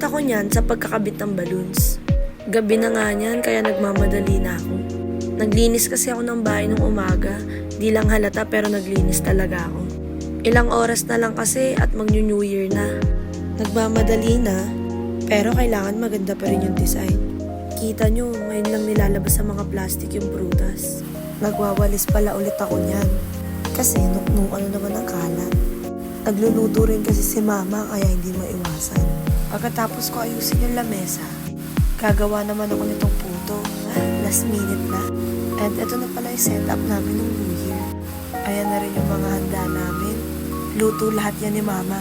ulit ako niyan sa pagkakabit ng balloons. Gabi na nga niyan kaya nagmamadali na ako. Naglinis kasi ako ng bahay nung umaga. Di lang halata pero naglinis talaga ako. Ilang oras na lang kasi at mag-New Year na. Nagmamadali na pero kailangan maganda pa rin yung design. Kita nyo, ngayon lang nilalabas sa mga plastic yung prutas. Nagwawalis pala ulit ako niyan. Kasi nuknukan na naman ang kalat. Nagluluto rin kasi si mama kaya hindi maiwasan. Pagkatapos ko ayusin yung lamesa, gagawa naman ako nitong puto. Last minute na. And ito na pala yung setup namin ng New Year. Ayan na rin yung mga handa namin. Luto lahat yan ni mama.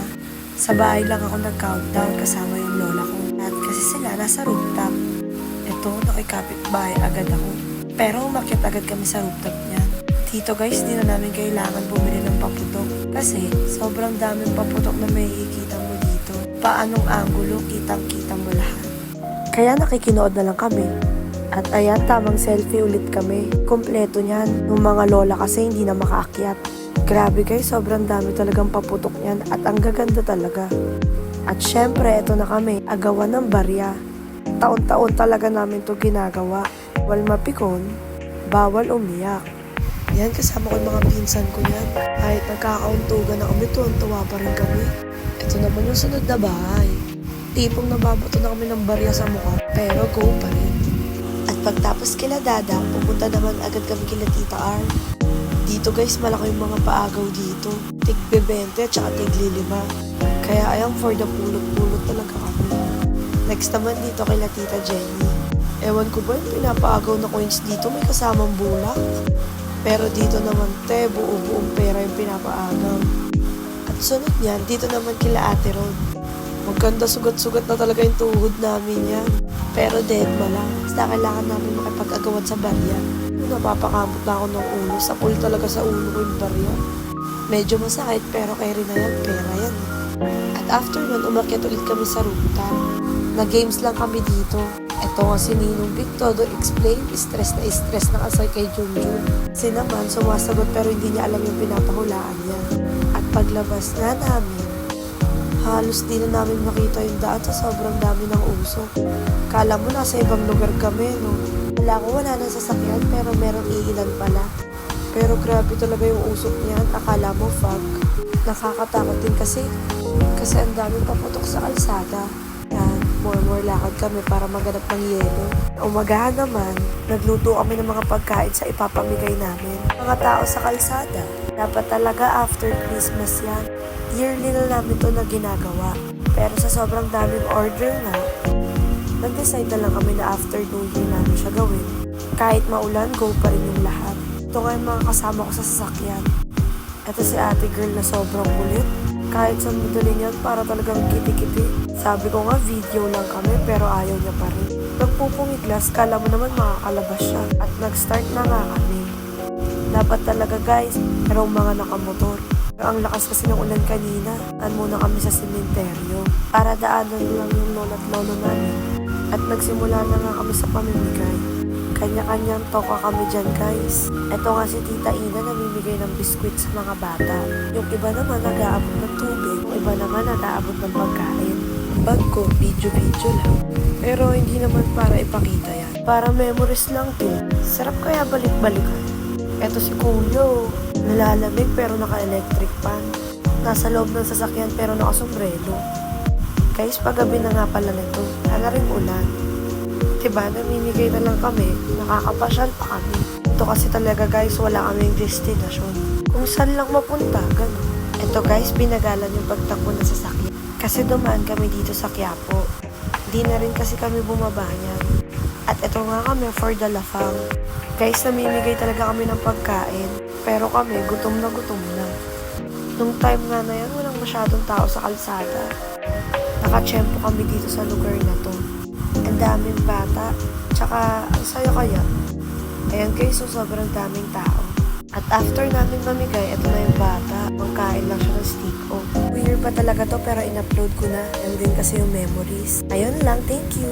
Sa bahay lang ako nag-countdown kasama yung lola ko. At kasi sila nasa rooftop. Ito, nakikapit bahay agad ako. Pero umakyat agad kami sa rooftop niya. Dito guys, di na namin kailangan bumili ng paputok. Kasi sobrang daming paputok na may ikita mo dito. Paanong angulo, kitang-kita mo lahat. Kaya nakikinood na lang kami. At ayan, tamang selfie ulit kami. Kompleto niyan. Nung mga lola kasi hindi na makaakyat. Grabe guys, sobrang dami talagang paputok niyan. At ang gaganda talaga. At syempre, eto na kami. Agawan ng barya. Taon-taon talaga namin to ginagawa. Wal mapikon, bawal umiyak. Yan, kasama ko yung mga pinsan ko yan. Kahit nagkakauntugan na kami, tuwan-tuwa pa rin kami. Ito naman yung sunod na bahay. Tipong nababato na kami ng barya sa mukha, pero go pa rin. At pagtapos kila Dada, pupunta naman agad kami kila Tita R. Dito guys, malaki yung mga paagaw dito. Tig-20 at saka tig-5. Kaya ayang for the pulot-pulot talaga kami. Next naman dito kila Tita Jenny. Ewan ko ba yung pinapaagaw na coins dito may kasamang bulak? Pero dito naman buo-buong pera yung pinapaagaw. At sunod niyan, dito naman kila Ate Ron. Maganda sugat-sugat na talaga yung tuhod namin yan. Pero dead ma lang. Basta kailangan namin makipag-agawan sa barya. Napapakamot na ako ng ulo. Sapul talaga sa ulo ko yung barya. Medyo masakit pero kay rin na yan, pera yan. At after nun, umakyat ulit kami sa rooftop. Na-games lang kami dito. Ito nga si Ninong Vic, todo explain, stress na asay kay Junjun. Kasi naman, sumasagot pero hindi niya alam yung pinapahulaan niya. At paglabas na namin, halos di na namin makita yung daan sa sobrang dami ng usok. Kala mo nasa ibang lugar kami, no? Wala nang sasakyan pero merong iilan pala. Pero grabe talaga yung usok niyan, akala mo fog. Nakakatakot din kasi ang daming paputok sa kalsada. More lakad kami para maganap ng yelo. Umagahan naman, nagluto kami ng mga pagkain sa ipapamigay namin. Mga tao sa kalsada, dapat talaga after Christmas yan. Yearly na namin ito na ginagawa. Pero sa sobrang daming order na, nag-decide na lang kami na after New Year namin siya gawin. Kahit maulan, go pa rin yung lahat. Ito nga yung mga kasama ko sa sasakyan. Ito si ate girl na sobrang kulit. Kahit sa madali niyan, para talagang kiti-kiti. Sabi ko nga, video lang kami, pero ayaw niya pa rin. Nagpupumiglas, kala mo naman makakalabas siya. At nag-start na nga kami. Dapat talaga guys, merong mga nakamotor. Pero ang lakas kasi ng ulan kanina, muna kami sa sementeryo. Para daanan lang yung lola at lolo namin. At nagsimula na nga kami sa pamimigay. Kanya-kanyang toka kami dyan guys. Ito nga si Tita Ina namimigay ng biskwit sa mga bata. Yung iba naman nag-aabot ng tubig. Yung iba naman nag-aabot ng pagkain. Bag ko, video-video lang. Pero hindi naman para ipakita yan. Para memories lang to. Sarap kaya balik-balikan. Ito si Kuyo. Nalalamig pero naka-electric pan. Nasa loob ng sasakyan pero naka-sombrero. Guys, paggabi na nga pala nito. Hala rin ulan. Diba, namimigay na lang kami, nakakapasyal pa kami. Ito kasi talaga guys, wala kaming destinasyon. Kung saan lang mapunta, gano'n. Ito guys, binagalan yung pagtakbo ng sasakyan. Kasi dumaan kami dito sa Quiapo. Di na rin kasi kami bumaba niyan. At ito nga kami for the lafang. Guys, namimigay talaga kami ng pagkain. Pero kami, gutom na gutom na. Nung time nga na yan, walang masyadong tao sa kalsada. Nakatsyempo kami dito sa lugar na to. Ang daming bata, tsaka ang saya kaya. Ayan guys, so sobrang daming tao. At after namin mamigay, ito na yung bata. Magkain lang siya ng stick-o. Weird pa talaga to pero in-upload ko na. Yan din kasi yung memories. Ayun lang, thank you!